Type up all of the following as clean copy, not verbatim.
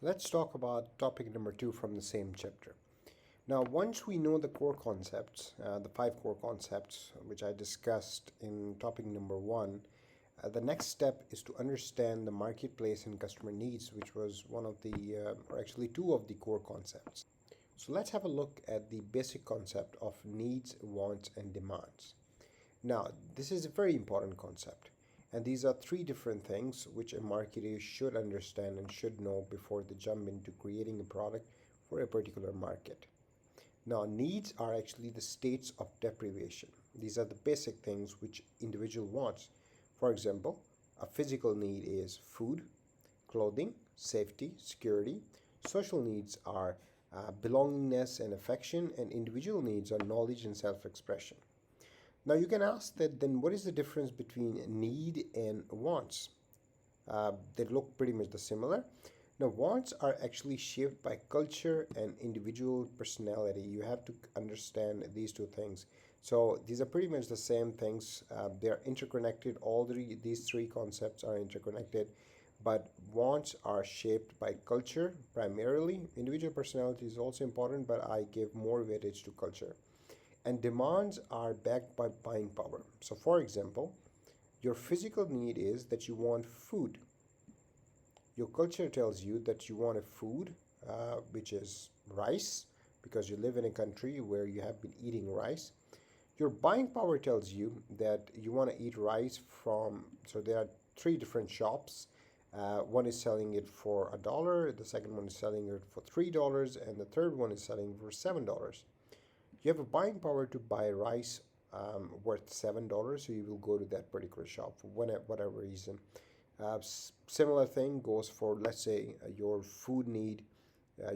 Let's talk about topic number 2 from the same chapter. Now, once we know the core concepts, the five core concepts which I discussed in topic number 1, the next step is to understand the marketplace and customer needs, which was one of the, or actually two of the core concepts. So let's have a look at the basic concept of needs, wants, and demands. Now, this is a very important concept, and these are three different things which a marketer should understand and should know before they jump into creating a product for a particular market. Now, needs are actually the states of deprivation. These are the basic things which individual wants. For example, a physical need is food, clothing, safety, security. Social needs are belongingness and affection, and individual needs are knowledge and self-expression. Now you can ask that then what is the difference between need and wants? They look pretty much the similar. Now wants are actually shaped by culture and individual personality. You have to understand these two things. So these are pretty much the same things. They are interconnected. These three concepts are interconnected. But wants are shaped by culture primarily. Individual personality is also important, but I give more weightage to culture. And demands are backed by buying power. So, for example, your physical need is that you want food. Your culture tells you that you want a food, which is rice, because you live in a country where you have been eating rice. Your buying power tells you that you want to eat rice from, so there are three different shops. One is selling it for $1, the second one is selling it for $3, and the third one is selling for $7. You have a buying power to buy rice worth $7, so you will go to that particular shop for whatever reason. Similar thing goes for, let's say, your food need.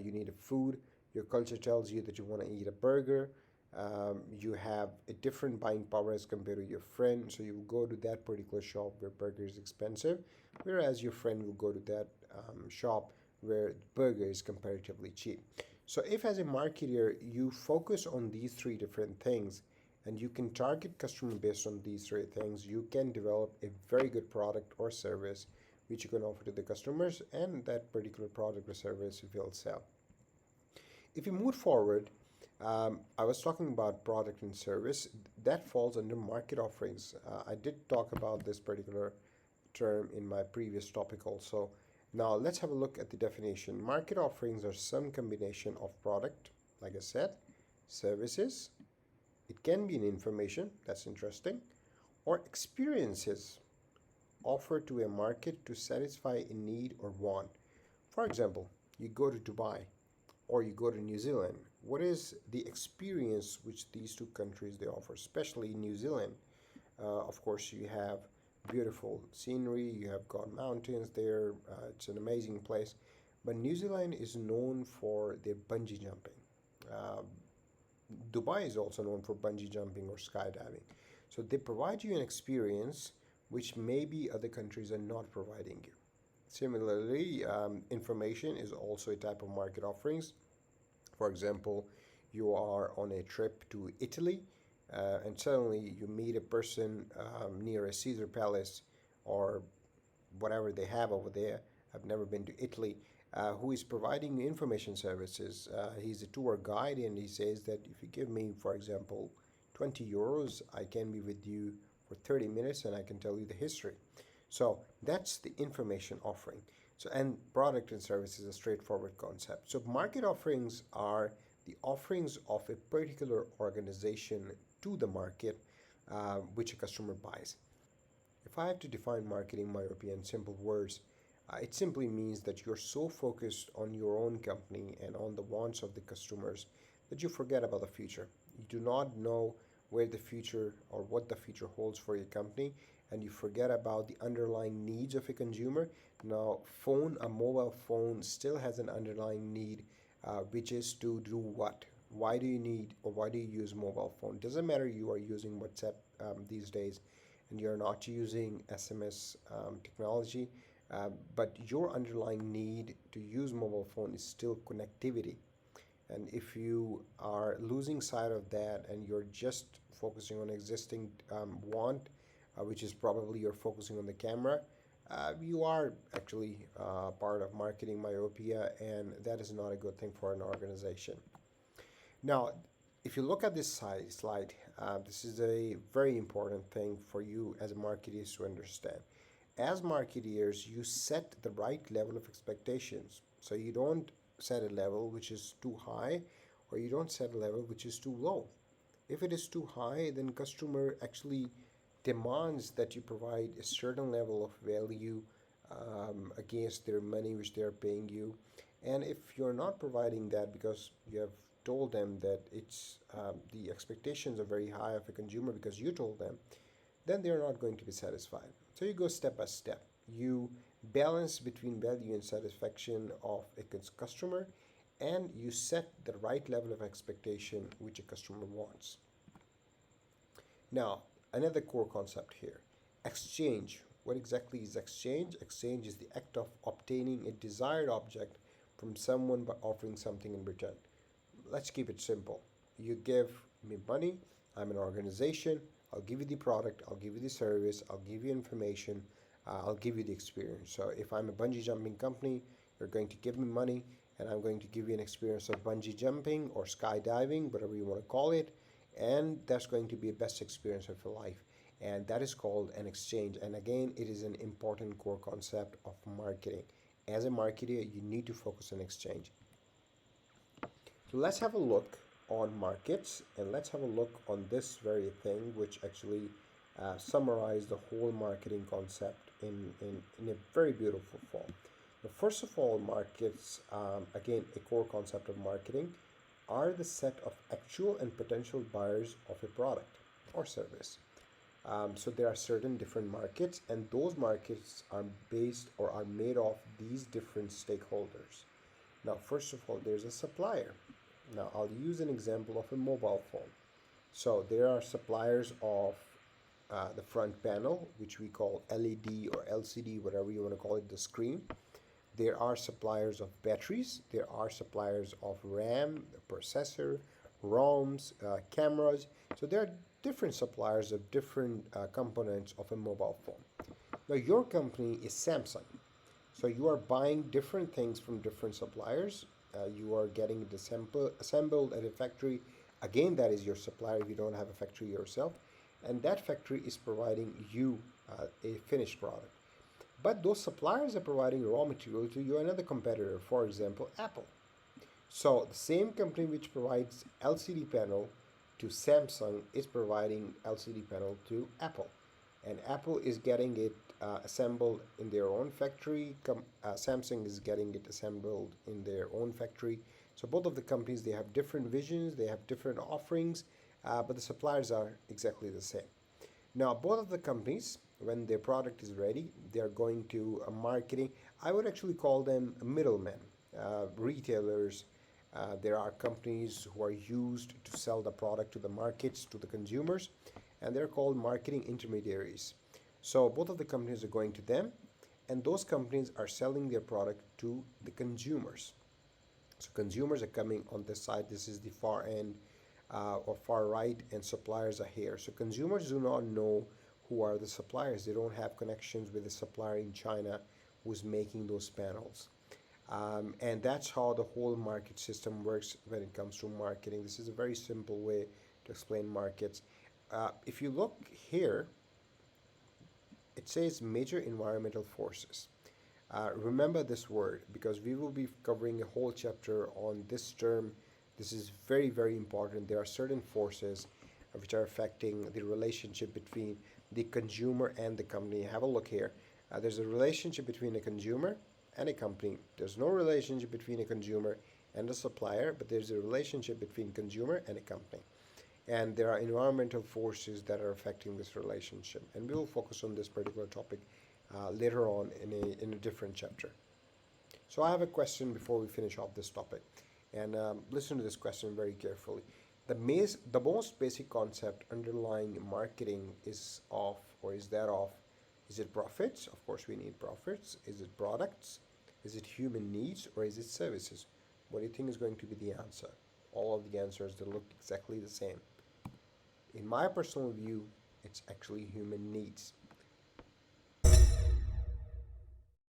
You need a food. Your culture tells you that you want to eat a burger. You have a different buying power as compared to your friend, so you will go to that particular shop where burger is expensive, whereas your friend will go to that shop where burger is comparatively cheap. So if as a marketer you focus on these three different things and you can target customer based on these three things, you can develop a very good product or service which you can offer to the customers, and that particular product or service will sell. If you move forward, I was talking about product and service. That falls under market offerings. I did talk about this particular term in my previous topic also. Now let's have a look at the definition. Market offerings are some combination of product, like I said, services. It can be an information, that's interesting, or experiences offered to a market to satisfy a need or want. For example, you go to Dubai or you go to New Zealand. What is the experience which these two countries they offer, especially New Zealand? Of course, you have beautiful scenery, you have got mountains there, it's an amazing place. But New Zealand is known for their bungee jumping. Uh, Dubai is also known for bungee jumping or skydiving. So they provide you an experience which maybe other countries are not providing you. Similarly, information is also a type of market offerings. For example, you are on a trip to Italy and suddenly you meet a person near a Caesar Palace or whatever they have over there. I've never been to Italy. Who is providing information services. He's a tour guide and he says that if you give me, for example, 20 euros, I can be with you for 30 minutes and I can tell you the history. So that's the information offering. So, and product and service is a straightforward concept. So market offerings are the offerings of a particular organization to the market which a customer buys. If I have to define marketing myopia in simple words, it simply means that you're so focused on your own company and on the wants of the customers that you forget about the future. You do not know where the future or what the future holds for your company, and you forget about the underlying needs of a consumer. Now, a mobile phone still has an underlying need, which is to do what? Why do you need or why do you use mobile phone? Doesn't matter you are using WhatsApp these days and you're not using SMS technology, but your underlying need to use mobile phone is still connectivity. And if you are losing sight of that and you're just focusing on existing want, which is probably you're focusing on the camera, you are actually part of marketing myopia, and that is not a good thing for an organization. Now, if you look at this slide, this is a very important thing for you as marketeers to understand. As marketeers, you set the right level of expectations. So you don't set a level which is too high, or you don't set a level which is too low. If it is too high, then customer actually demands that you provide a certain level of value against their money which they are paying you. And if you're not providing that because you have told them that it's the expectations are very high of a consumer because you told them, then they're not going to be satisfied. So you go step by step. You balance between value and satisfaction of a customer, and you set the right level of expectation which a customer wants. Now, another core concept here, exchange. What exactly is exchange? Exchange is the act of obtaining a desired object from someone by offering something in return. Let's keep it simple. You give me money, I'm an organization, I'll give you the product, I'll give you the service, I'll give you information, I'll give you the experience. So if I'm a bungee jumping company, you're going to give me money, and I'm going to give you an experience of bungee jumping or skydiving, whatever you want to call it, and that's going to be a best experience of your life. And that is called an exchange. And again, it is an important core concept of marketing. As a marketer, you need to focus on exchange. So let's have a look on markets, and let's have a look on this very thing which actually summarize the whole marketing concept in a very beautiful form. Now, first of all, markets, again, a core concept of marketing, are the set of actual and potential buyers of a product or service. So there are certain different markets, and those markets are based or are made of these different stakeholders. Now, first of all, there's a supplier. Now, I'll use an example of a mobile phone. So there are suppliers of the front panel, which we call LED or LCD, whatever you want to call it, the screen. There are suppliers of batteries. There are suppliers of RAM, the processor, ROMs, cameras. So there are different suppliers of different components of a mobile phone. Now, your company is Samsung. So you are buying different things from different suppliers. You are getting it assembled at a factory. Again, that is your supplier if you don't have a factory yourself. And that factory is providing you a finished product. But those suppliers are providing raw material to you, another competitor, for example, Apple. So the same company which provides LCD panel to Samsung is providing LCD panel to Apple. And Apple is getting it assembled in their own factory. Samsung is getting it assembled in their own factory. So both of the companies, they have different visions, they have different offerings, but the suppliers are exactly the same. Now, both of the companies, when their product is ready, they are going to marketing. I would actually call them middlemen, retailers. There are companies who are used to sell the product to the markets, to the consumers, and they're called marketing intermediaries. So both of the companies are going to them, and those companies are selling their product to the consumers. So consumers are coming on this side. This is the far end or far right, and suppliers are here. So consumers do not know who are the suppliers. They don't have connections with the supplier in China who's making those panels. And that's how the whole market system works when it comes to marketing. This is a very simple way to explain markets. If you look here, it says major environmental forces. Remember this word because we will be covering a whole chapter on this term. This is very, very important. There are certain forces which are affecting the relationship between the consumer and the company. Have a look here. There's a relationship between a consumer and a company. There's no relationship between a consumer and a supplier, but there's a relationship between consumer and a company. And there are environmental forces that are affecting this relationship. And we will focus on this particular topic later on in a different chapter. So I have a question before we finish off this topic. And listen to this question very carefully. The most basic concept underlying marketing is it profits? Of course, we need profits. Is it products? Is it human needs? Or is it services? What do you think is going to be the answer? All of the answers, they look exactly the same. In my personal view, it's actually human needs.